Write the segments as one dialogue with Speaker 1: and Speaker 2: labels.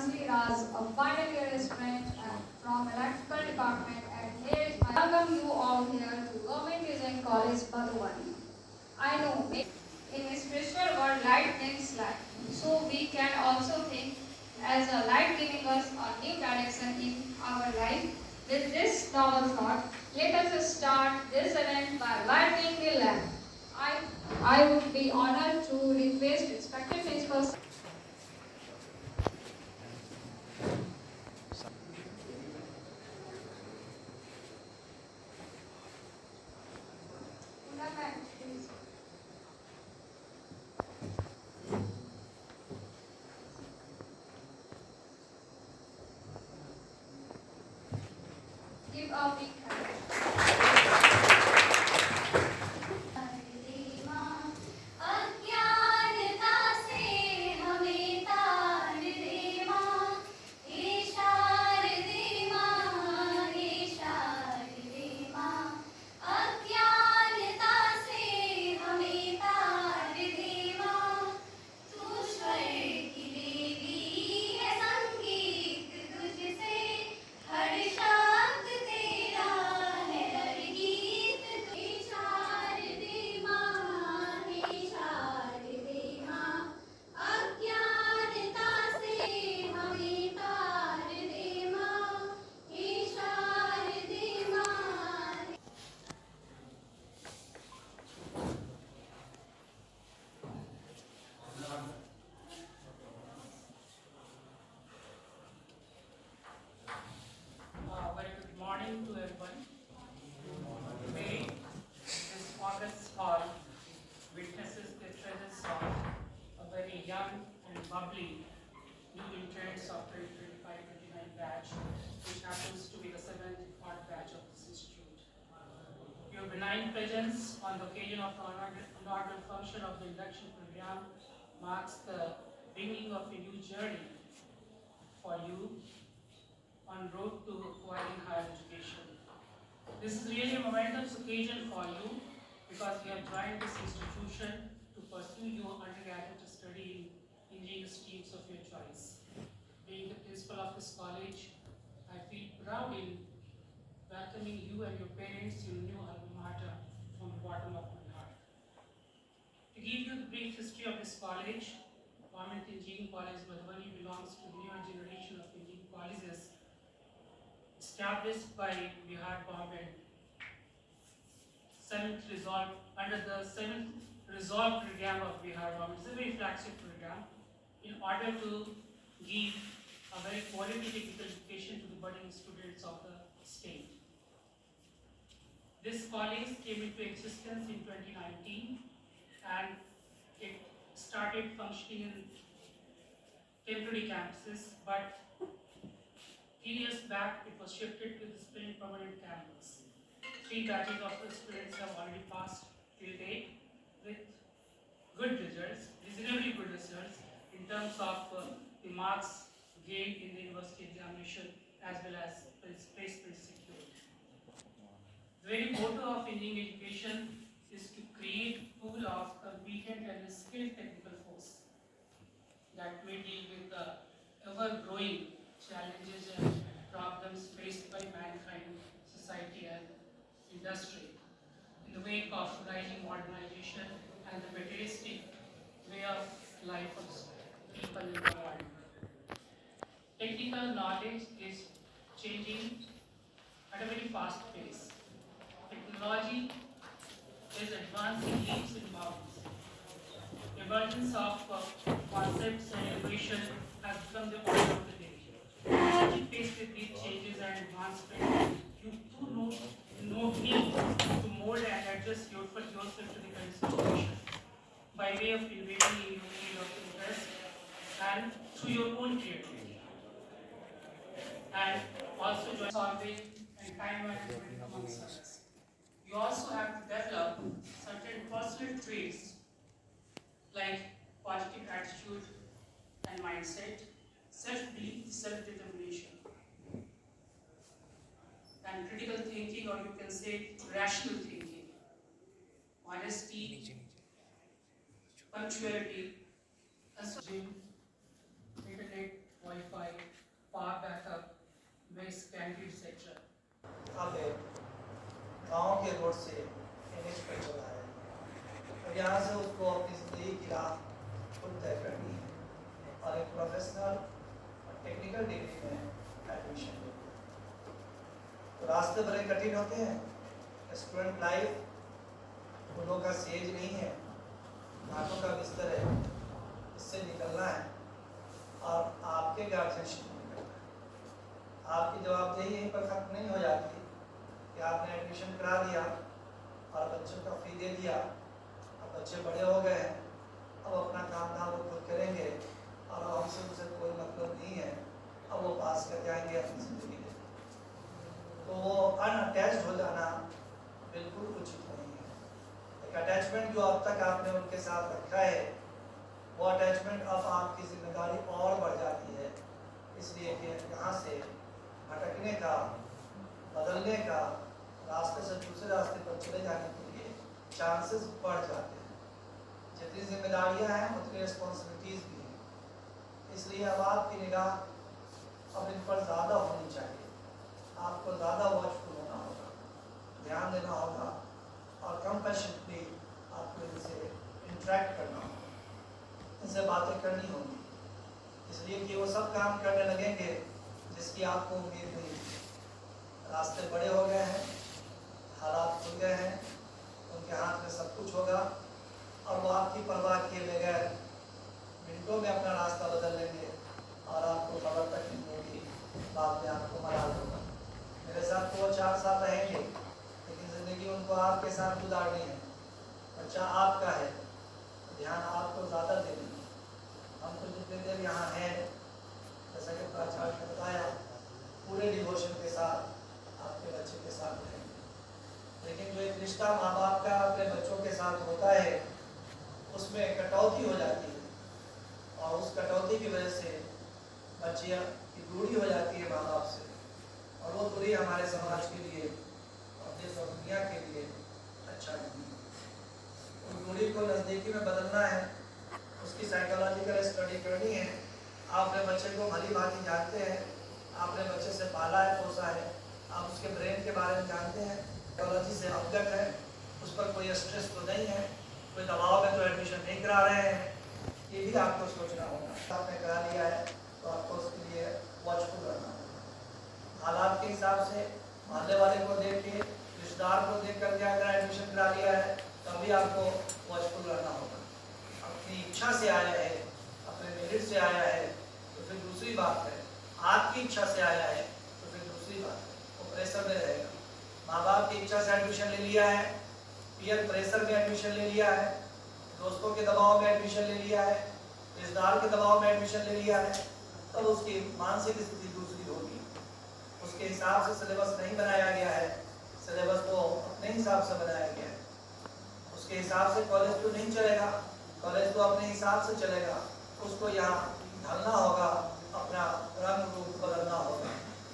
Speaker 1: Anjali Raj, a final year student from electrical department, and here is my welcome you all here to Government Design College, Madhubani. I know in a spiritual world light brings light, so we can also think as a light giving us a new direction in our life. With this novel thought, let us start this event by lighting the lamp. I, I would be honored to request respected principals. Give a big hand.
Speaker 2: अज्ञानता से हमें तार दे माँ, हे शारदे माँ, हे शारदे माँ। अज्ञानता से हमें तार दे माँ, तू स्वर की देवी है, संगीत तुझसे, हर शब्द तेरा है, हर गीत हे शारदे माँ, हे शारदे माँ। अज्ञानता से हमें तार दे माँ, हे शारदे माँ।
Speaker 3: Very good morning to everyone. Today, this August hall witnesses the presence of a very young and bubbly new interns of 2025-29 batch, which happens to be the 7th hot batch of this institute. Your benign presence on the occasion of the inaugural function of the induction program marks the beginning of a new journey for you on road to acquiring higher education. This is really a momentous occasion for you because you have joined this institution to pursue your undergraduate study in engineering streams of your choice. Being the principal of this college, I feel proud in welcoming you and your parents in your new alma mater from the bottom of my heart. To give you the brief history of this college, Government Engineering College Madhubani belongs to the newer generation of engineering colleges established by Bihar government under the 7th Resolve program of Bihar government. It's a very flagship program in order to give a very quality technical education to the budding students of the state. This college came into existence in 2019 and it started functioning in temporary campuses, but 3 years back, it was shifted to the spring permanent campus. 3 batches of the students have already passed till date with good results, reasonably good results in terms of the marks gained in the university examination as well as placement secured. The very motto of engineering education is to create a pool of competent and skilled technical force that may deal with the ever-growing challenges and problems faced by mankind, society and industry in the wake of rising modernization and the materialistic way of life of people in the world. Technical knowledge is changing at a very fast pace. Technology is advancing leaps and bounds. The emergence of concepts and innovation has become the order of the day. As you face with these changes and advancements, you do need to mold and adjust yourself to the current situation by way of innovating in your field of interest and through your own creativity. And also solving and time management amongst others. You also have to develop certain personal traits like positive attitude and mindset, self-belief, self-determination, and critical thinking, or you can say rational thinking, honesty, punctuality, gym, internet, Wi-Fi,
Speaker 4: medical degree में admission लेते हैं। तो रास्ते बड़े कठिन होते हैं। Student life फूलों का सेज नहीं है, घाटों का बिस्तर है, इससे निकलना है और आपके गार्जियनशिप में निकलना है। आपकी जवाबदेही यहीं पर खत्म नहीं हो जाती कि आपने एडमिशन करा दिया और बच्चों का फी दे दिया, अब बच्चे बड़े हो गए हैं, अब अपना काम धाम वो खुद करेंगे और हमसे उनसे कोई मतलब नहीं है, अब वो पास कर जाएंगे अपनी जिंदगी में। तो वो अनअटैच्ड हो जाना बिल्कुल उचित नहीं है। एक अटैचमेंट जो अब तक आपने उनके साथ रखा है, वो अटैचमेंट अब आपकी जिम्मेदारी और बढ़ जाती है, इसलिए कि यहाँ से भटकने का, बदलने का, रास्ते से दूसरे रास्ते पर चले जाने के लिए चांसेस बढ़ जाते हैं। जितनी जिम्मेदारियां हैं उतनी रिस्पॉन्सिबिलिटीज भी हैं, इसलिए अब आपकी निगाह अब इन पर ज़्यादा होनी चाहिए। आपको ज़्यादा वॉचफुल होना होगा, ध्यान देना होगा और कंपैशनेटली आपको इनसे इंटरेक्ट करना होगा, इनसे बातें करनी होगी, इसलिए कि वो सब काम करने लगेंगे जिसकी आपको उम्मीद नहीं थी। रास्ते बड़े हो गए हैं, हालात खुल गए हैं, उनके हाथ में सब कुछ होगा और वो आपकी परवाह किए बगैर मिनटों में अपना रास्ता बदल लेंगे और आपको खबर तक नहीं होगी, बाद में आपको मलाल होगा। मेरे साथ तो वो 4 साल रहेंगे, लेकिन ज़िंदगी उनको आपके साथ गुजारनी है। बच्चा आपका है, ध्यान आपको ज़्यादा देना है। हम तो जितने देर यहाँ हैं, जैसा कि प्राचार्य ने बताया, पूरे डिवोशन के साथ आपके बच्चे के साथ रहेंगे। लेकिन जो एक रिश्ता माँ बाप का अपने बच्चों के साथ होता है, उसमें कटौती हो जाती है और उस कटौती की वजह से बच्चियाँ की दूरी हो जाती है माँ बाप से, और वो दूरी हमारे समाज के लिए और देश और दुनिया के लिए अच्छा नहीं है। उस दूरी को नज़दीकी में बदलना है, उसकी साइकोलॉजिकल स्टडी करनी है। आपने बच्चे को भली भांति जानते हैं, आपने बच्चे से पाला है, पोसा है, आप उसके ब्रेन के बारे में जानते हैं, साइकोलॉजी से अवगत है, उस पर कोई स्ट्रेस तो नहीं है, कोई दबाव में तो एडमिशन नहीं करा रहे हैं, ये भी आपको सोचना होगा। आपने करा लिया है तो आपको उसके लिए वॉचफुल रहना होगा। हालात के हिसाब से, मोहल्ले वाले को देख के, रिश्तेदार को देख करके अगर एडमिशन करा लिया है तभी आपको वॉचफुल रहना होगा। अपनी इच्छा से आया है, अपने मेरिट से आया है तो फिर दूसरी बात है, आपकी इच्छा से आया है तो फिर दूसरी बात है, वो प्रेशर में रहेगा। माँ बाप की इच्छा से एडमिशन ले लिया है, पीयर प्रेशर में एडमिशन ले लिया है, दोस्तों के दबाव में एडमिशन ले लिया है, रिश्तेदार के दबाव में एडमिशन ले लिया है, तब उसकी मानसिक स्थिति दूसरी होगी। उसके हिसाब से सिलेबस नहीं बनाया गया है, सिलेबस तो अपने हिसाब से बनाया गया है। उसके हिसाब से कॉलेज तो नहीं चलेगा, कॉलेज तो अपने हिसाब से चलेगा। उसको यहाँ ढलना होगा, अपना रंग रूप बदलना होगा।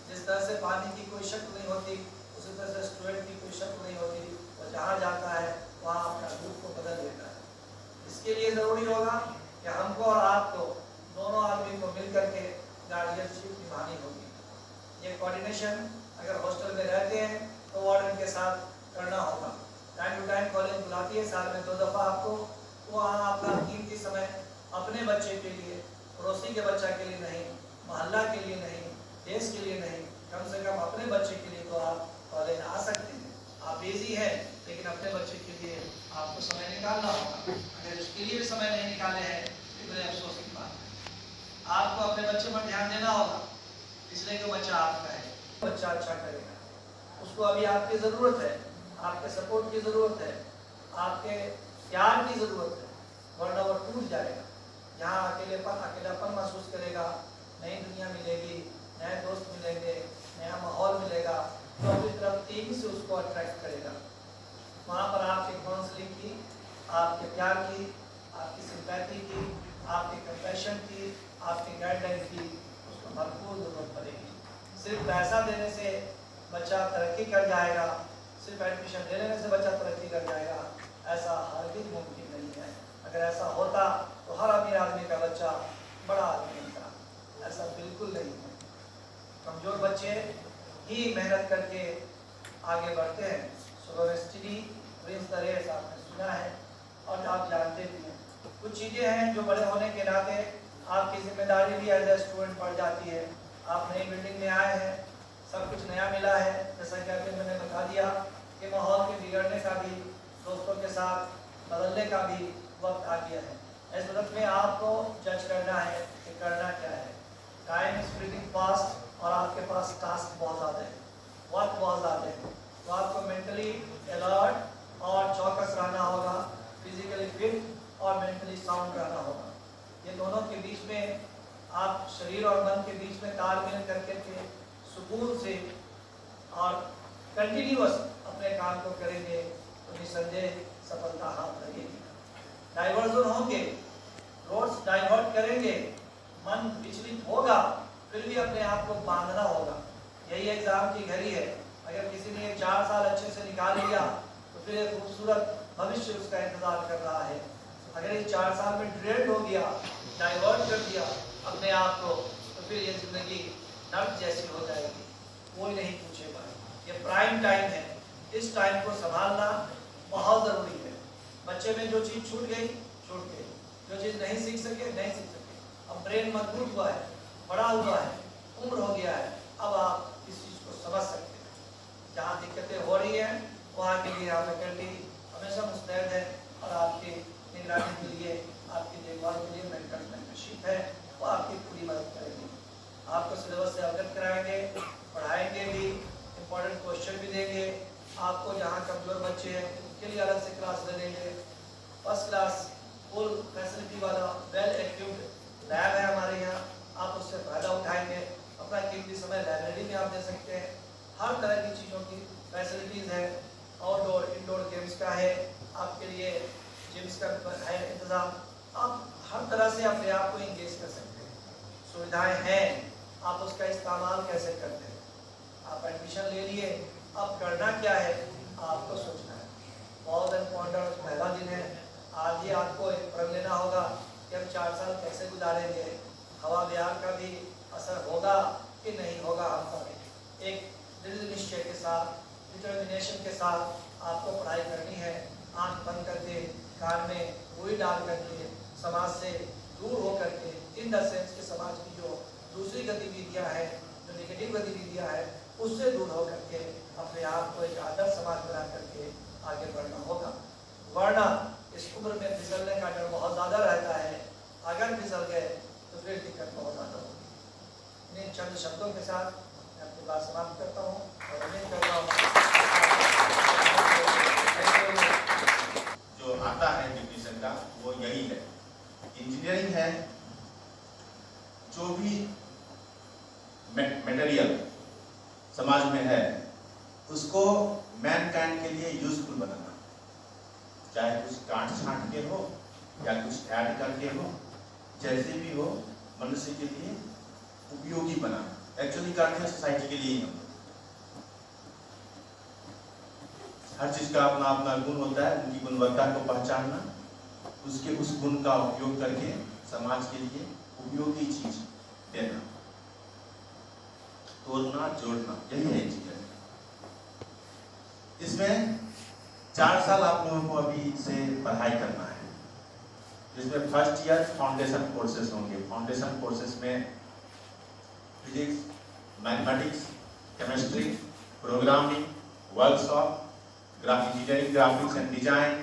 Speaker 4: जिस तरह से पानी की कोई शक्ल नहीं होती, उसी तरह से स्टूडेंट की कोई शक्ल नहीं होती, वो जहाँ जाता है वहाँ अपना रूप को बदल लेता है। इसके लिए ज़रूरी होगा कि हमको और आपको, दोनों आदमी को मिल करके गार्जियनशिप निभानी होगी। ये कोऑर्डिनेशन अगर हॉस्टल में रहते हैं तो वार्डन के साथ करना होगा। टाइम टू टाइम कॉलेज बुलाती है, साल में 2 दफ़ा आपको, वहाँ अपना कीमती समय अपने बच्चे के लिए, पड़ोसी के बच्चा के लिए नहीं, मोहल्ला के लिए नहीं, देश के लिए नहीं, कम से कम अपने बच्चे के लिए तो आप कॉलेज आ सकते हैं। आप बिजी हैं, लेकिन अपने बच्चे के लिए आपको समय निकालना होगा। अगर इसके लिए भी समय नहीं निकाले हैं तो बड़े अफसोस की बात है। आपको अपने बच्चे पर ध्यान देना होगा, इसलिए कि बच्चा आपका है, बच्चा अच्छा करेगा। उसको अभी आपकी ज़रूरत है, आपके सपोर्ट की ज़रूरत है, आपके प्यार की ज़रूरत है, वरना वो टूट जाएगा। यहाँ अकेलापन महसूस करेगा, नई दुनिया मिलेगी, नए दोस्त मिलेंगे, नया माहौल मिलेगा, तो अपनी तरफ तेजी से उसको अट्रैक्ट करेगा। वहाँ पर आपकी काउंसलिंग की, आपके प्यार की, आपकी सिंपैथी की, आपके कंपैशन की, आपकी गाइडलाइन की उसको भरपूर ज़रूरत पड़ेगी। सिर्फ पैसा देने से बच्चा तरक्की कर जाएगा, सिर्फ एडमिशन ले लेने से बच्चा तरक्की कर जाएगा, ऐसा हरगिज़ मुमकिन नहीं है। अगर ऐसा होता तो हर अमीर आदमी का बच्चा बड़ा आदमी बनता, ऐसा बिल्कुल नहीं है। कमज़ोर बच्चे ही मेहनत करके आगे बढ़ते हैं। So study wins the race, आपने सुना है और आप जानते भी हैं। कुछ चीज़ें हैं जो बड़े होने के नाते आपकी जिम्मेदारी भी एज ए स्टूडेंट बढ़ जाती है। आप नई बिल्डिंग में आए हैं, सब कुछ नया मिला है, जैसा कि अभी मैंने बता दिया कि माहौल के बिगड़ने का भी, दोस्तों के साथ बदलने का भी वक्त आ गया है। इस वक्त में आपको जज करना है कि करना क्या है। टाइम इज फ्लीटिंग फास्ट और आपके पास टास्क बहुत ज़्यादा है, वक्त बहुत ज़्यादा है, तो आपको मेंटली अलर्ट और चौकस रहना होगा, फिजिकली फिट और मेंटली साउंड रहना होगा। ये दोनों के बीच में आप शरीर और मन के बीच में तालमेल करके के सुकून से और कंटिन्यूअस अपने काम को करेंगे तो निसंदेह सफलता हाथ लगेगी। डाइवर्जन होंगे, रोड्स डाइवर्ट करेंगे, मन विचलित होगा, फिर भी अपने आप को बांधना होगा। यही एग्जाम की घड़ी है। अगर किसी ने 4 साल अच्छे से निकाल लिया तो फिर एक खूबसूरत भविष्य उसका इंतजार कर रहा है। अगर ये 4 साल में ड्रेन हो गया, डाइवर्ट कर दिया अपने आप को, तो फिर ये जिंदगी नर्क जैसी हो जाएगी, कोई नहीं पूछेगा। ये प्राइम टाइम है, इस टाइम को संभालना बहुत ज़रूरी है। बच्चे में जो चीज़ छूट गई, छूट गई। जो चीज़ नहीं सीख सके, नहीं सीख सके। अब ब्रेन मजबूत हुआ है, बड़ा हुआ है, उम्र हो गया है, अब आप इस चीज़ को समझ सकते हैं। जहाँ दिक्कतें हो रही हैं वहाँ के लिए आप फैकल्टी हमेशा मुस्तैद है और आपकी निगरानी के लिए, आपकी देखभाल के लिए मेंटरशिप है, वो आपकी पूरी मदद करेगी। आपको सिलेबस से अवगत कराएंगे, पढ़ाएंगे भी, इम्पोर्टेंट क्वेश्चन भी देंगे। आपको जहाँ कमजोर बच्चे हैं उनके लिए अलग से क्लास ले लेंगे। फर्स्ट क्लास फुल फैसिलिटी वाला वेल इक्विप्ड लैब है हमारे यहाँ, आप उससे फ़ायदा उठाएंगे। अपना कीमती समय लाइब्रेरी में आप दे सकते हैं। हर तरह की चीज़ों की फैसिलिटीज़ है, आउटडोर इंडोर गेम्स का है, आपके लिए जिम्स का है इंतज़ाम। आप हर तरह से अपने आप को इंगेज कर सकते हैं, सुविधाएं हैं, आप उसका इस्तेमाल कैसे करते हैं। आप एडमिशन ले लिए, अब करना क्या है आपको सोचना है। बहुत इम्पोर्टेंट पहला दिन है, आज ही आपको एक प्रण लेना होगा कि हम 4 साल कैसे गुजारेंगे। हवा बिहार का भी असर होगा कि नहीं होगा हम पर। एक दृढ़ निश्चय के साथ, डिटर्मिनेशन के साथ आपको पढ़ाई करनी है। आंख बंद करके, कान में रुई डाल करके, समाज से दूर हो करके, इन द सेंस के समाज की जो दूसरी गतिविधियां हैं, जो नेगेटिव गतिविधियां हैं, उससे दूर हो करके अपने आप को एक आदर्श समाज बना करके आगे बढ़ना होगा। वरना इस उम्र में फिसलने का डर बहुत ज़्यादा रहता है। अगर फिसल गए तो फिर दिक्कत बहुत ज़्यादा होगी। इन चंद शब्दों के साथ मैं अपनी बात समाप्त करता हूँ और उम्मीद करता हूँ
Speaker 5: जो आता है एजुकेशन का वो यही है। इंजीनियरिंग है, जो भी मटेरियल समाज में है उसको मैनकाइंड के लिए यूजफुल बनाना, चाहे कुछ काट छांट के हो या कुछ ऐड करके हो, जैसे भी हो, मनुष्य के लिए उपयोगी बनाना। एक्चुअली करते हैं सोसाइटी के लिए ही हम। हर चीज का अपना अपना गुण होता है, उनकी गुणवत्ता को पहचानना, उसके उस गुण का उपयोग करके समाज के लिए उपयोगी चीज देना, तोड़ना जोड़ना, यही है इंजीनियरिंग। इसमें 4 साल आप लोगों को अभी से पढ़ाई करना है, जिसमें फर्स्ट ईयर फाउंडेशन कोर्सेज होंगे। फाउंडेशन कोर्सेज में physics, mathematics, chemistry, programming, workshop, engineering, graphics and design,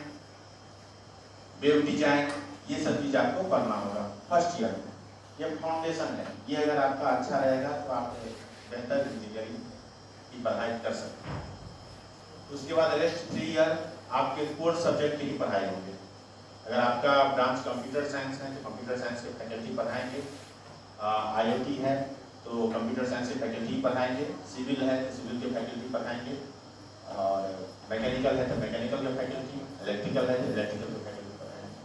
Speaker 5: web design, ये सब चीज आपको पढ़ना होगा फर्स्ट ईयर में। ये फाउंडेशन है, ये अगर आपका अच्छा रहेगा तो आप बेहतर इंजीनियरिंग की पढ़ाई कर सकते हैं। उसके बाद रेस्ट 3 ईयर आपके कोर सब्जेक्ट की ही पढ़ाई होगी। अगर आपका ब्रांच कंप्यूटर साइंस है तो कंप्यूटर साइंस के फैकल्टी पढ़ाएंगे, IoT है तो कंप्यूटर साइंस के फैकल्टी पढ़ाएंगे, सिविल है तो सिविल के फैकल्टी पढ़ाएंगे, और मैकेनिकल है तो मैकेनिकल के फैकल्टी, इलेक्ट्रिकल है तो इलेक्ट्रिकल के फैकल्टी पढ़ाएंगे।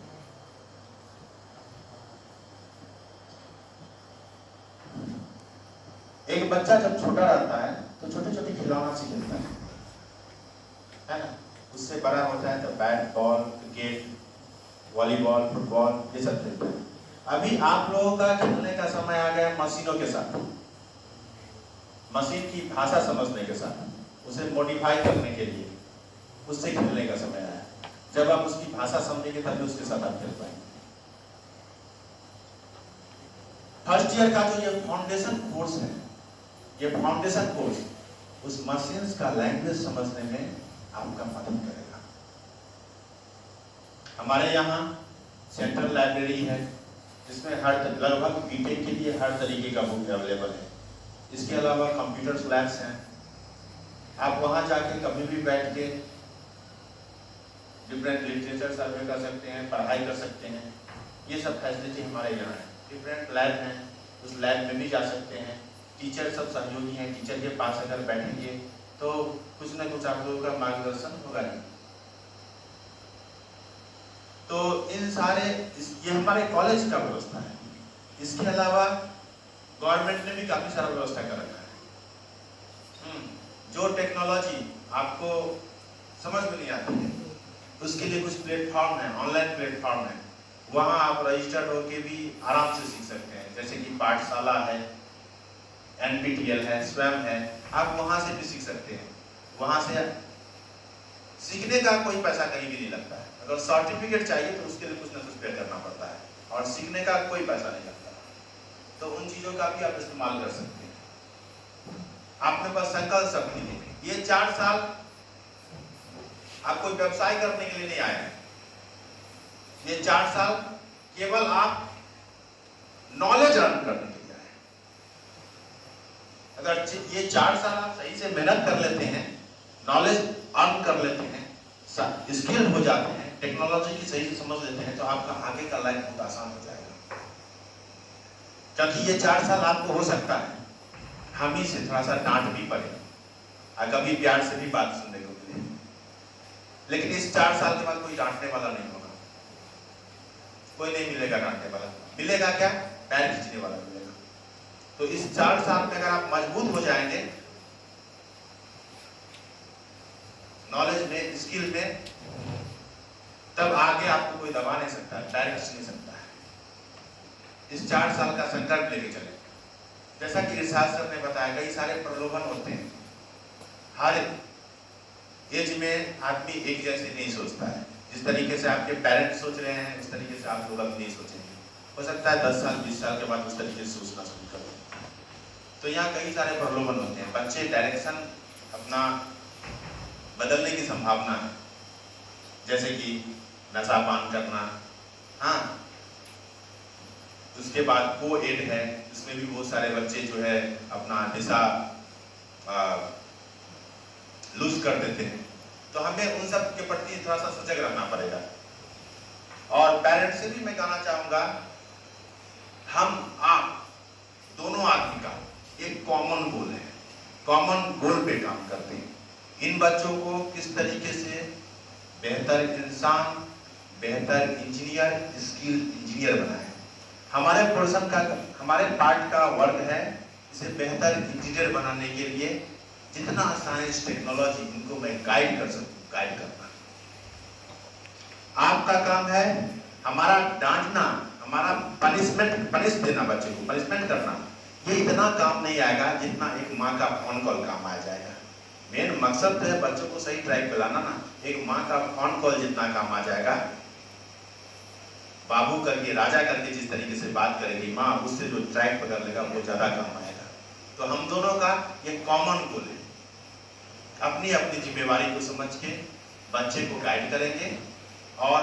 Speaker 5: एक बच्चा जब छोटा रहता है तो छोटे छोटे खिलौना से खेलता है ना, उससे बड़ा होता है तो bat ball, cricket, volleyball, football, ये सब खेलते हैं। अभी आप लोगों का खेलने का समय आ गया मशीनों के साथ, मशीन की भाषा समझने के साथ, उसे मॉडिफाई करने के लिए, उससे खेलने का समय आया। जब आप उसकी भाषा समझेंगे तभी उसके साथ आप खेल पाएंगे। फर्स्ट ईयर का जो ये फाउंडेशन कोर्स है, ये फाउंडेशन कोर्स उस मशीन्स का लैंग्वेज समझने में आपका मदद करेगा। हमारे यहाँ सेंट्रल लाइब्रेरी है जिसमें लगभग बीटेक के लिए हर तरीके का बुक अवेलेबल है। इसके अलावा कंप्यूटर लैब्स हैं, आप वहाँ जाके कभी भी बैठ के डिफरेंट लिटरेचर सर्वे कर सकते हैं, पढ़ाई कर सकते हैं। ये सब फैसिलिटी हमारे यहाँ है। डिफरेंट लैब हैं, उस लैब में भी जा सकते हैं। टीचर सब सहयोगी हैं, टीचर के पास अगर बैठेंगे तो कुछ ना कुछ आप लोगों का मार्गदर्शन होगा ही। तो इन सारे ये हमारे कॉलेज का व्यवस्था है। इसके अलावा गवर्नमेंट ने भी काफी सारा व्यवस्था कर रखा है। जो टेक्नोलॉजी आपको समझ में नहीं आती है उसके लिए कुछ प्लेटफॉर्म है, ऑनलाइन प्लेटफॉर्म है, वहाँ आप रजिस्टर्ड होके भी आराम से सीख सकते हैं। जैसे कि पाठशाला है, NPTEL है, स्वयं है, आप वहाँ से भी सीख सकते हैं। वहाँ से सीखने का कोई पैसा कहीं भी नहीं लगता है। अगर सर्टिफिकेट चाहिए तो उसके लिए कुछ ना कुछ पे करना पड़ता है, और सीखने का कोई पैसा नहीं लगता। तो उन चीज़ों का भी आप इस्तेमाल कर सकते हैं। आपने बस संकल्प शक्ति दी। ये 4 साल आप कोई व्यवसाय करने के लिए नहीं आए हैं। ये 4 साल केवल आप नॉलेज अर्न करने के लिए आए हैं। अगर ये 4 साल आप सही से मेहनत कर लेते हैं, नॉलेज अर्न कर लेते हैं, स्किल हो जाते हैं, टेक्नोलॉजी की सही से समझ लेते हैं, तो आपका आगे का लाइफ बहुत आसान हो जाएगा। क्योंकि ये 4 साल आपको हो सकता है हम ही से थोड़ा सा डांट भी पड़े और कभी प्यार से भी बात सुनने को मिले, लेकिन इस 4 साल के बाद कोई डांटने वाला नहीं होगा। कोई नहीं मिलेगा डांटने वाला, मिलेगा क्या? पैर खींचने वाला मिलेगा। तो इस 4 साल में अगर आप मजबूत हो जाएंगे नॉलेज में, स्किल में, तब आगे आपको कोई दबा नहीं सकता, पैर खींच नहीं सकता है। इस 4 साल का संकल्प लेके चले। जैसा कि रिसार्च सर ने बताया, कई सारे प्रलोभन होते हैं। हर एज में आदमी एक जैसे नहीं सोचता है। जिस तरीके से आपके पेरेंट्स सोच रहे हैं उस तरीके से आप लोग अब नहीं सोचेंगे। हो सकता है 10 साल 20 साल के बाद उस तरीके से सोचना शुरू करें। तो यहाँ कई सारे प्रलोभन होते हैं। बच्चे डायरेक्शन अपना बदलने की संभावना है, जैसे कि नशा पान करना। हाँ, उसके बाद को-एड है, इसमें भी बहुत सारे बच्चे जो है अपना दिशा लूज कर देते हैं। तो हमें उन सब के प्रति थोड़ा सा सजग रहना पड़ेगा। और पेरेंट्स से भी मैं कहना चाहूंगा, हम आप दोनों आदमी का एक कॉमन गोल है, कॉमन गोल पे काम करते हैं। इन बच्चों को किस तरीके से बेहतर इंसान, बेहतर इंजीनियर, स्किल इंजीनियर बनाए। हमारे पोर्शन का, हमारे पार्ट का वर्क है इसे बेहतर इंजीनियर बनाने के लिए जितना साइंस टेक्नोलॉजी इनको मैं गाइड कर सकूं, गाइड करना। आपका काम है हमारा डांटना, हमारा पनिश देना, बच्चे को पनिशमेंट करना। ये इतना काम नहीं आएगा जितना एक माँ का फोन कॉल काम आ जाएगा। मेन मकसद तो है बच्चों को सही ट्रैक पे लाना ना। एक माँ का फोन कॉल जितना काम आ जाएगा। बाबू करके, राजा करके जिस तरीके से बात करेगी माँ, उससे जो ट्रैक पकड़ लेगा वो ज्यादा काम आएगा। तो हम दोनों का ये कॉमन गोल है। अपनी अपनी जिम्मेवारी को समझ के बच्चे को गाइड करेंगे और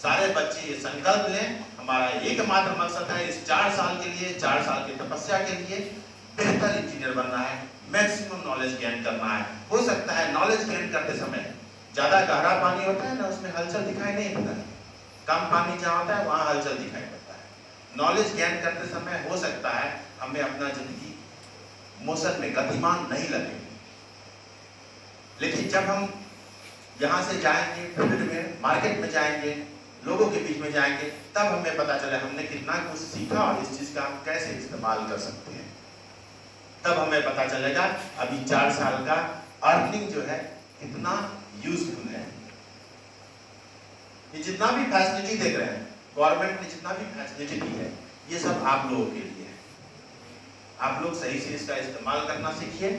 Speaker 5: सारे बच्चे ये संकल्प लें, हमारा एकमात्र मकसद है इस 4 साल के लिए, 4 साल की तपस्या के लिए बेहतर इंजीनियर बनना है, मैक्सिमम नॉलेज गेन करना है। हो सकता है नॉलेज गेन करते समय ज्यादा गहरा पानी होता है ना, उसमें हलचल दिखाई नहीं देता है। कम पानी जहाँ होता है वहाँ हलचल दिखाई पड़ता है। नॉलेज गेन करते समय हो सकता है हमें अपना जिंदगी मोशन में गतिमान नहीं लगे, लेकिन जब हम यहाँ से जाएंगे, फील्ड में, मार्केट में जाएंगे, लोगों के बीच में जाएंगे, तब हमें पता चले हमने कितना कुछ सीखा और इस चीज का हम कैसे इस्तेमाल कर सकते हैं। तब हमें पता चलेगा अभी 4 साल का अर्निंग जो है कितना यूजफुल है। ये जितना भी फैसिलिटी देख रहे हैं, गवर्नमेंट ने जितना भी फैसिलिटी दी है, ये सब आप लोगों के लिए है। आप लोग सही से इसका इस्तेमाल करना सीखिए।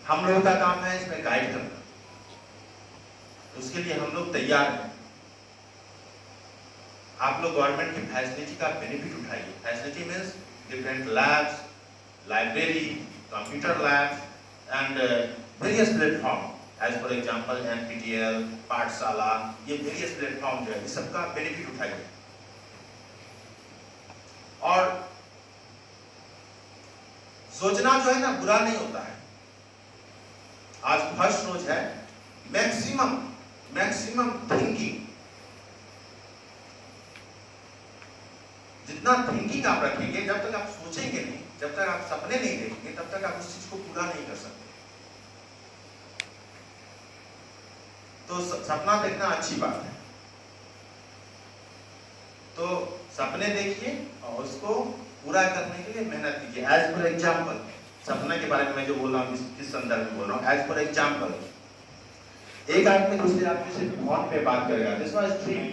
Speaker 5: हम लोगों का काम है इसमें गाइड करना, उसके लिए हम लोग तैयार हैं। आप लोग गवर्नमेंट की फैसिलिटी का बेनिफिट उठाइए। Facility means different labs, library, computer labs, and various platform. As for example, NPTEL, पाठशाला, ये various platform जो है, इस सबका benefit उठाइए. और सोचना जो है ना बुरा नहीं होता है. आज फर्स्ट रोज है, मैक्सिमम थिंकिंग, जितना थिंकिंग आप रखेंगे, जब तक आप सोचेंगे नहीं, जब तक आप सपने नहीं देखेंगे, तब तक आप उस चीज को पूरा नहीं कर सकते. तो सपना देखना अच्छी बात है. तो सपने देखिए और उसको पूरा करने के लिए मेहनत कीजिए. एज फॉर एग्जाम्पल, सपना के बारे में मैं जो बोल रहा हूँ, किस संदर्भ में बोल रहा हूँ. एज फॉर एग्जाम्पल, एक आदमी दूसरे आदमी से फोन पे बात करेगा. This was dream.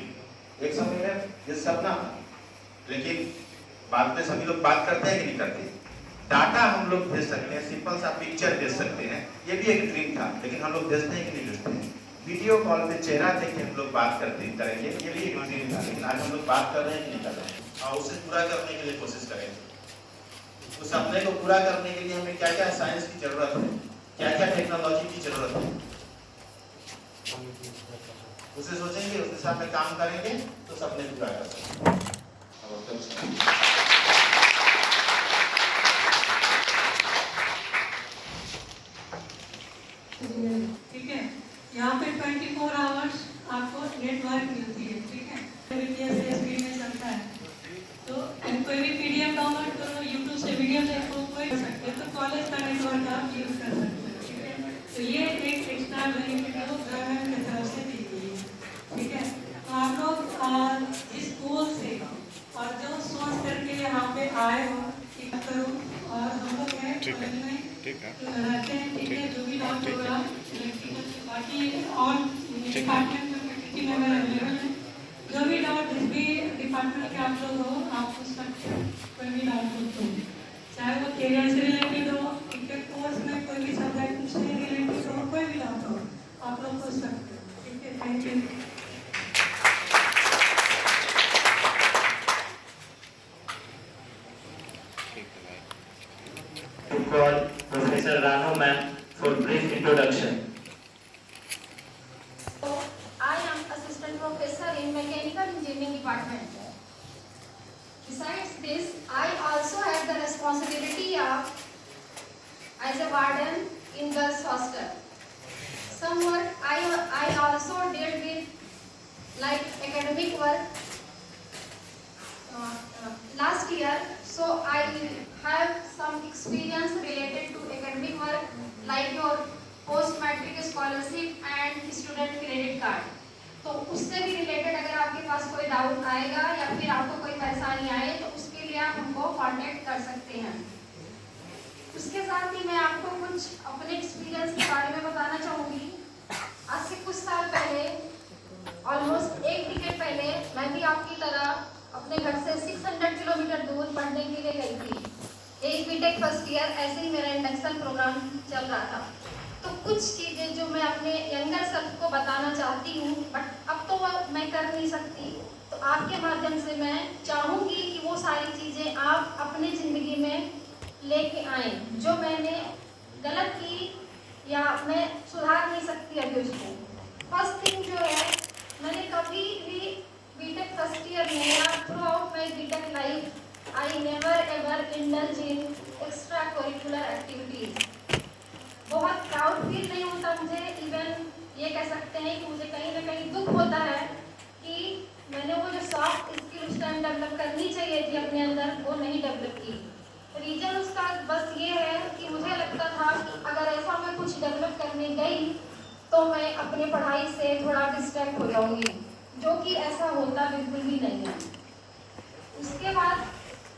Speaker 5: एक समय में ये सपना था, लेकिन बाद में सभी लोग बात करते हैं कि नहीं करते. डाटा हम लोग भेज सकते हैं, सिंपल सा पिक्चर भेज सकते हैं, ये भी एक ड्रीम था, लेकिन हम लोग भेजते हैं कि नहीं भेजते हैं. वीडियो कॉल पे चेहरा देख के हम लोग बात करेंगे, ये भी एक ड्रीम था, लेकिन आज हम लोग बात कर रहे हैं कि नहीं कर रहे हैं. और उसे पूरा करने के लिए कोशिश करेंगे. उस सपने को पूरा करने के लिए हमें क्या क्या साइंस की जरूरत है, क्या क्या टेक्नोलॉजी की जरूरत है, उसे सोचेंगे, उसके साथ में काम करेंगे तो सपने पूरा कर सकते हैं.
Speaker 6: ठीक है, यहाँ पे 24 आवर्स आपको नेटवर्क मिलती है. ठीक है, स्क्रीन में चलता है. तो कोई भी पीडीएफ डाउनलोड करो, यूट्यूब से वीडियो देखो, कोई कर सकते हैं. तो कॉलेज का नेटवर्क आप यूज कर सकते हैं. ठीक है, तो ये एक एक्स्ट्रा बेनिफिट है गवर्नमेंट की तरफ से दी गई है. ठीक है, तो आप लोग स्कूल से और जो सोच करके यहाँ पे आए हो, ठीक करो. और हम लोग हैं कॉलेज में रहते हैं. ठीक है, जो भी डाउट होगा, बाकी और डिपार्टमेंट में फैकल्टी मेंबर अवेलेबल है. जो भी डाउट जिस भी डिपार्टमेंट के आप लोग हो, आप पूछ सकते हैं. कोई भी डाउट हो तो, चाहे वो कैरियर से रिलेटेड हो, कोर्स में कोई भी सब्जेक्ट से रिलेटेड हो, कोई भी डाउट हो, आप लोग पूछ सकते हैं. ठीक है, thank you.
Speaker 7: To call Professor Rano ma'am for brief introduction.
Speaker 1: I am assistant professor in mechanical engineering department. Besides this, I also have the responsibility of as a warden in girls' hostel. Some work I also deal with like academic work last year, so I have some experience related to academic work like your post matric scholarship and student credit card. तो उससे भी related अगर आपके पास कोई doubt आएगा या फिर आपको कोई परेशानी आए तो उसके लिए आप हमको कांटेक्ट कर सकते हैं. उसके साथ ही मैं आपको कुछ अपने एक्सपीरियंस के बारे में बताना चाहूँगी. आज से कुछ साल पहले, ऑलमोस्ट एक डिकेड पहले, मैं भी आपकी तरह अपने घर से 600 किलोमीटर दूर पढ़ने के लिए गई थी. एक बीटेक फर्स्ट ईयर, ऐसे ही मेरा इंडक्शन प्रोग्राम चल रहा था. तो कुछ चीज़ें जो मैं अपने यंगर सेल्फ को बताना चाहती हूँ, बट अब तो मैं कर नहीं सकती, तो आपके माध्यम से मैं चाहूँगी कि वो सारी चीज़ें आप अपनी ज़िंदगी में लेके आएँ. जो मैंने गलत की या मैं सुधार नहीं सकती अभी उसको. फर्स्ट थिंग जो है, मैंने कभी भी बीटेक फर्स्ट ईयर में या throughout my BTech life I never ever indulge in extracurricular activities. बहुत प्राउड फील नहीं होता मुझे. इवन ये कह सकते हैं कि मुझे कहीं ना कहीं दुख होता है कि मैंने वो जो सॉफ्ट स्किल उस टाइम डेवलप करनी चाहिए थी अपने अंदर, वो नहीं डेवलप की. रीजन उसका बस ये है कि मुझे लगता था कि अगर ऐसा मैं कुछ डेवलप करने गई तो मैं अपने पढ़ाई से थोड़ा डिस्ट्रैक्ट हो जाऊँगी, जो कि ऐसा होता बिल्कुल भी नहीं है. उसके बाद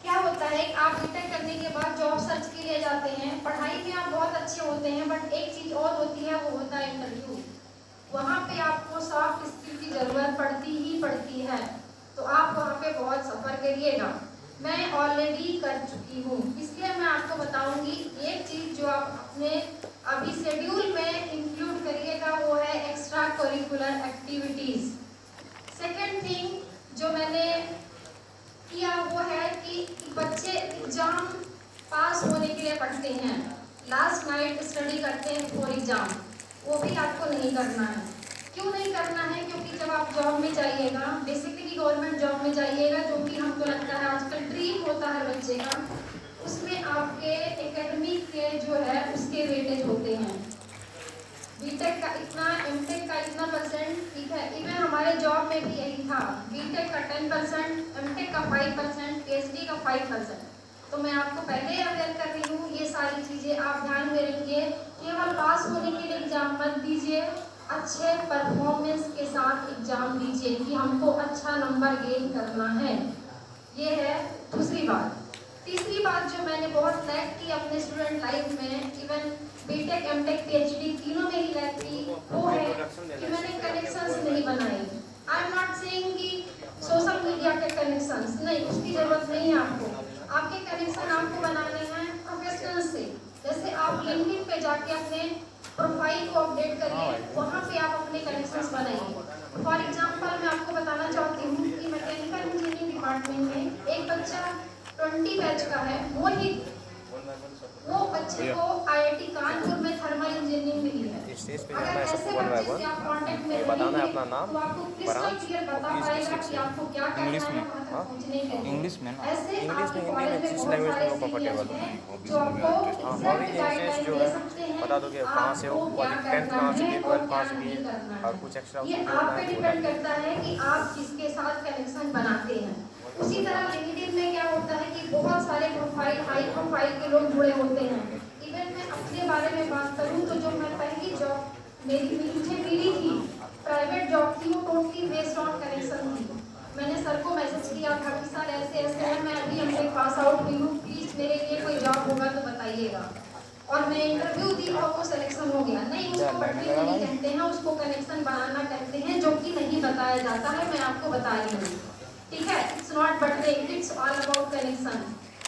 Speaker 1: क्या होता है, आप बीटेक करने के बाद जॉब सर्च के लिए जाते हैं. पढ़ाई में आप बहुत अच्छे होते हैं, बट एक चीज़ और होती है, वो होता है इंटरव्यू. वहाँ पे आपको सॉफ्ट स्किल की ज़रूरत पड़ती ही पड़ती है. तो आप वहाँ पे बहुत सफ़र करिएगा. मैं ऑलरेडी कर चुकी हूँ, इसलिए मैं आपको बताऊँगी एक चीज़ जो आप अपने अभी शेड्यूल में इंक्लूड करिएगा, वो है extra curricular activities. Second thing जो मैंने किया वो है कि बच्चे एग्जाम घंटे पढ़ते हैं, लास्ट नाइट स्टडी करते हैं फॉर एग्जाम, वो भी आपको नहीं करना है। क्यों नहीं करना है? क्योंकि जब आप जॉब में जाइएगा, बेसिकली गवर्नमेंट जॉब में जाइएगा, जो कि हमको लगता है आजकल ड्रीम होता है बच्चे का, उसमें आपके एकेडमिक के जो है उसके वेटेज होते हैं। बीटेक का इतना, एमटेक का इतना परसेंट, ठीक है। इवन हमारे जॉब में भी यही था, बीटेक का 10%, एमटेक का 5%, पीएचडी का 5%। तो मैं आपको पहले अवेयर कर रही हूँ, ये सारी चीज़ें आप ध्यान में रखिए। केवल पास होने के लिए एग्जाम मत दीजिए, अच्छे परफॉर्मेंस के साथ एग्जाम दीजिए कि हमको अच्छा नंबर गेन करना है। ये है दूसरी बात। तीसरी बात जो मैंने बहुत लैक की अपने स्टूडेंट लाइफ में, इवन बीटेक, एमटेक, पीएचडी तीनों में ही लैक की, वो है कि मैंने कनेक्शंस नहीं बनाए। आई एम नॉट सेइंग कि सोशल मीडिया के कनेक्शंस नहीं, उसकी जरूरत नहीं है आपको। आपके कनेक्शन आपको बनाने हैं प्रोफेशनल से। जैसे आप लिंक्डइन पे जाके अपने प्रोफाइल को अपडेट करिए, वहाँ पे आप अपने कनेक्शंस बनाइए। फॉर एग्जांपल मैं आपको बताना चाहती हूँ कि मैकेनिकल इंजीनियरिंग डिपार्टमेंट में एक बच्चा 20 बैच का है, वो बच्चे को आईआईटी कानपुर में थर्मल इंजीनियरिंग मिली है। अगर ऐसे बच्चे से आप कांटेक्ट में
Speaker 8: बताना है
Speaker 1: रहेंगे
Speaker 8: अपना नाम,
Speaker 1: तो आपको क्रिस्टल क्लियर बता पाएगा कि आपको क्या करना
Speaker 8: इंग्लिश
Speaker 1: है
Speaker 8: में,
Speaker 1: वहाँ तक
Speaker 8: हाँ?
Speaker 1: पहुँचने के लिए।
Speaker 8: इंग्लिश में ना,
Speaker 1: ऐसे
Speaker 8: इंग्लिश में,
Speaker 1: आपके
Speaker 8: हिंदी में,
Speaker 1: कॉलेज में
Speaker 8: जिस
Speaker 1: बहुत
Speaker 8: लैंग्वेज में
Speaker 1: सारे
Speaker 8: वो कंफर्टेबल
Speaker 1: सीनियर्स
Speaker 8: हो।
Speaker 1: हैं जो आपको
Speaker 8: हाँ, हॉबी
Speaker 1: एग्जैक्ट
Speaker 8: इंटरेस्ट जो
Speaker 1: गाइडलाइन
Speaker 8: है,
Speaker 1: दे सकते हैं
Speaker 8: बता दो कि कहाँ से हो,
Speaker 1: आपको क्या
Speaker 8: 10th
Speaker 1: करना
Speaker 8: कहाँ से
Speaker 1: है
Speaker 8: की,
Speaker 1: और
Speaker 8: 12th
Speaker 1: क्या
Speaker 8: कहाँ से
Speaker 1: नहीं
Speaker 8: की,
Speaker 1: करना
Speaker 8: और
Speaker 1: है।
Speaker 8: कुछ एक्स्ट्रा
Speaker 1: ये आप पे डिपेंड करता है कि आप किसके साथ कनेक्शन बनाते हैं। उसी तरह लिंक्डइन में क्या होता है कि बहुत सारे प्रोफाइल, हाई प्रोफाइल के लोग जुड़े होते हैं। इवन मैं अपने बारे में बात करूं तो जो मैं पहली जॉब मुझे मिली थी, प्राइवेट जॉब थी, वो टोटली बेस्ड ऑन कनेक्शन थी। मैंने सर को मैसेज किया था कि सर ऐसे ऐसे है, मैं अभी एमटेक पास आउट हुई हूँ, प्लीज मेरे लिए कोई जॉब होगा तो बताइएगा। और मैं इंटरव्यू दी और वो सिलेक्शन हो गया। नहीं, उसको बढ़ती नहीं कहते हैं, उसको कनेक्शन बनाना कहते हैं, जो कि नहीं बताया जाता है। मैं आपको बता रही हूँ, ठीक है। It's not buttering, it's all about connection,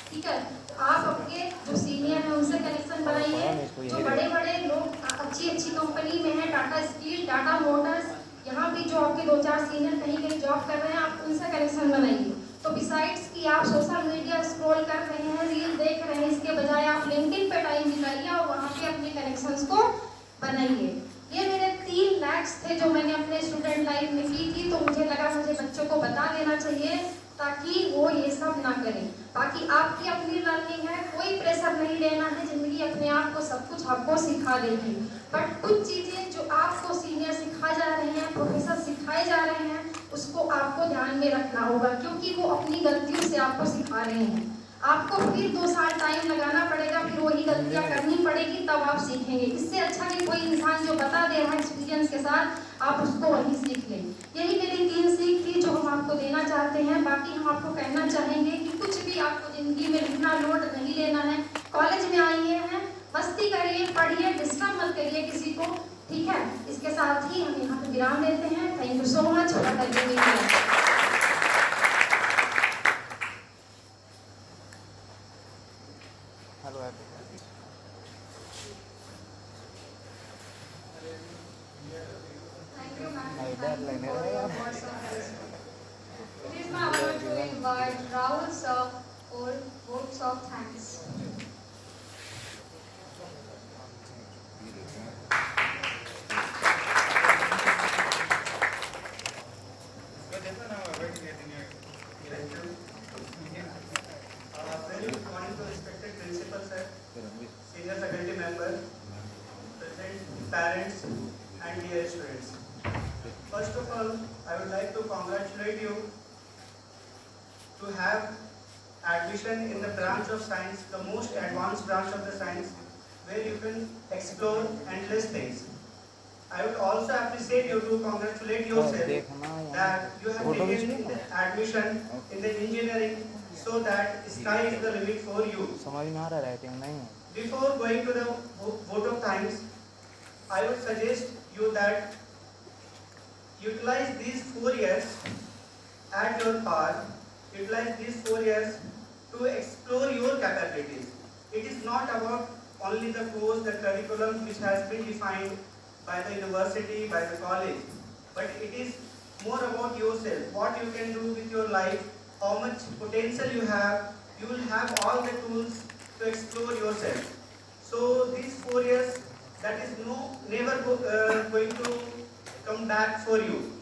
Speaker 1: ठीक है। आप अपने जो सीनियर हैं उनसे कनेक्शन बनाइए, जो बड़े बड़े लोग अच्छी अच्छी कंपनी में हैं, टाटा स्टील, टाटा मोटर्स, यहाँ भी जो आपके 2-4 सीनियर कहीं कहीं जॉब कर रहे हैं, आप उनसे कनेक्शन बनाइए। तो बिसाइड्स कि आप सोशल मीडिया स्क्रॉल कर रहे हैं, रील देख रहे हैं, इसके बजाय आप लिंक्डइन पे टाइम निकालिए और वहाँ पे अपने कनेक्शंस को बनाइए। ये मेरे 3 लैक्स थे जो मैंने अपने स्टूडेंट लाइफ में की थी, तो मुझे लगा मुझे बच्चों को बता देना चाहिए ताकि वो ये सब ना करें। बाकी आपकी अपनी लर्निंग है, कोई प्रेशर नहीं लेना है, जिंदगी अपने आप को सब कुछ आपको सिखा देगी। बट कुछ चीजें जो आपको सीनियर सिखाए जा रहे हैं, प्रोफेसर सिखाए जा रहे हैं, उसको आपको ध्यान में रखना होगा, क्योंकि वो अपनी गलतियों से आपको सिखा रहे हैं। आपको फिर 2 साल टाइम लगाना पड़ेगा, फिर वही गलतियां करनी पड़ेगी, तब आप सीखेंगे। इससे अच्छा कि कोई इंसान जो बता दे रहा है एक्सपीरियंस के साथ, आप उसको वही सीख लें। यही मेरी 3 सीख थी जो हम आपको देना चाहते हैं। बाकी हम आपको कहना चाहेंगे कि कुछ भी आपको जिंदगी में इतना लोड नहीं लेना है। कॉलेज में आइए हैं, मस्ती करिए, पढ़िए, डिस्टर्ब मत करिए किसी को, ठीक है। इसके साथ ही हम यहाँ पे विराम देते हैं। Thank you so much.
Speaker 8: Hello
Speaker 1: Thank you, ma'am. Thank you for your words of wisdom. It is my honor to invite Rahul sir for votes of thanks.
Speaker 4: Very good morning to respected principal sir, senior faculty member, present parents and dear students. First of all, I would like to congratulate you to have admission in the branch of science, the most advanced branch of the science, where you can explore endless things. I would also appreciate you to congratulate yourself that you have taken the admission in the engineering, so that sky is the limit for you.
Speaker 8: समझ में आ रहा है writing नहीं है।
Speaker 4: Before going to the vote of thanks, I would suggest you that utilize these 4 years at your power. Utilize these 4 years to explore your capabilities. It is not about only the course, the curriculum which has been defined by the university, by the college, but it is more about yourself, what you can do with your life, how much potential you have. You will have all the tools
Speaker 9: to explore yourself. So these 4 years, that is never going to come back for you.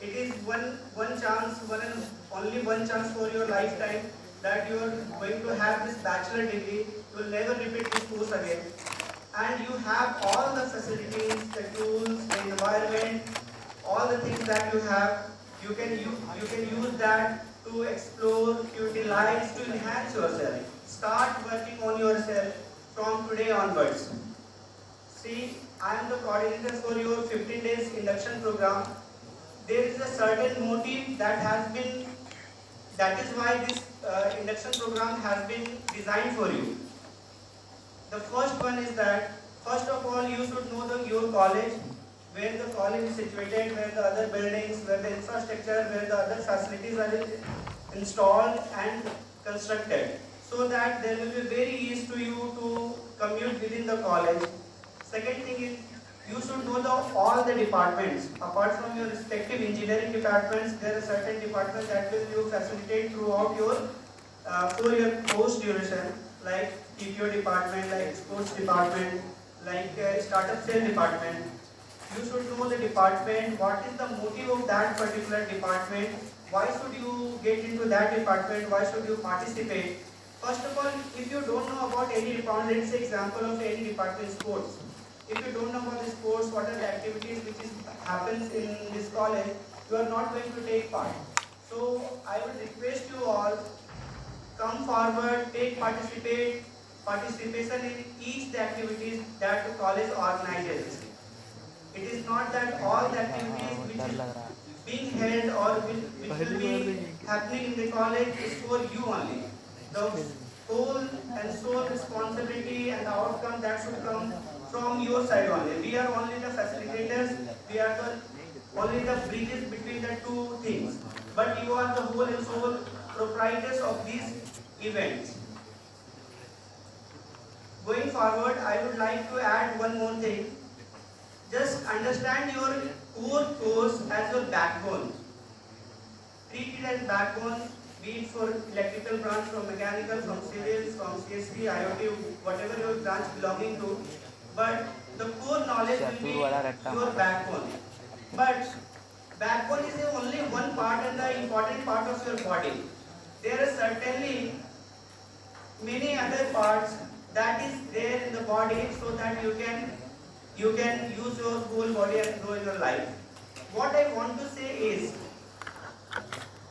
Speaker 9: It is one chance, one and only one chance for your lifetime that you are going to have this bachelor degree. You will never repeat this course again. And you have all the facilities, the tools, the environment, all the things that you have. You can use that to explore, to utilize, to enhance yourself. Start working on yourself from today onwards. See, I am the coordinator for your 15 days induction program. There is a certain motive that is why this induction program has been designed for you. The first one is that, first of all, you should know your college, where the college is situated, where the other buildings, where the infrastructure, where the other facilities are installed and constructed, so that there will be very easy to you to commute within the college. Second thing is, you should know all the departments. Apart from your respective engineering departments, there are certain departments that will you facilitate throughout your 4-year course duration, like TPO department, like sports department, like startup sales department. You should know the department, what is the motive of that particular department, why should you get into that department, why should you participate. First of all, if you don't know about any department, let's say example of any department, sports. If you don't know about the sports, what are the activities which happens in this college, you are not going to take part. So I would request you all, come forward, take participation in each the activities that the college organizes. It is not that all the activities which is being held or which will be happening in the college is for you only. The whole and sole responsibility and the outcome that should come from your side only. We are only the facilitators, we are only the bridges between the two things. But you are the whole and sole proprietors of these events. Going forward, I would like to add one more thing. Just understand your core course as your backbone. Treat it as backbone, be it for electrical branch, from mechanical, from civils, from CSC, IoT, whatever your branch belonging to. But the core knowledge will be your backbone. But backbone is only one part and the important part of your body. There are certainly many other parts that is there in the body so that you can use your whole body and grow in your life. What I want to say is,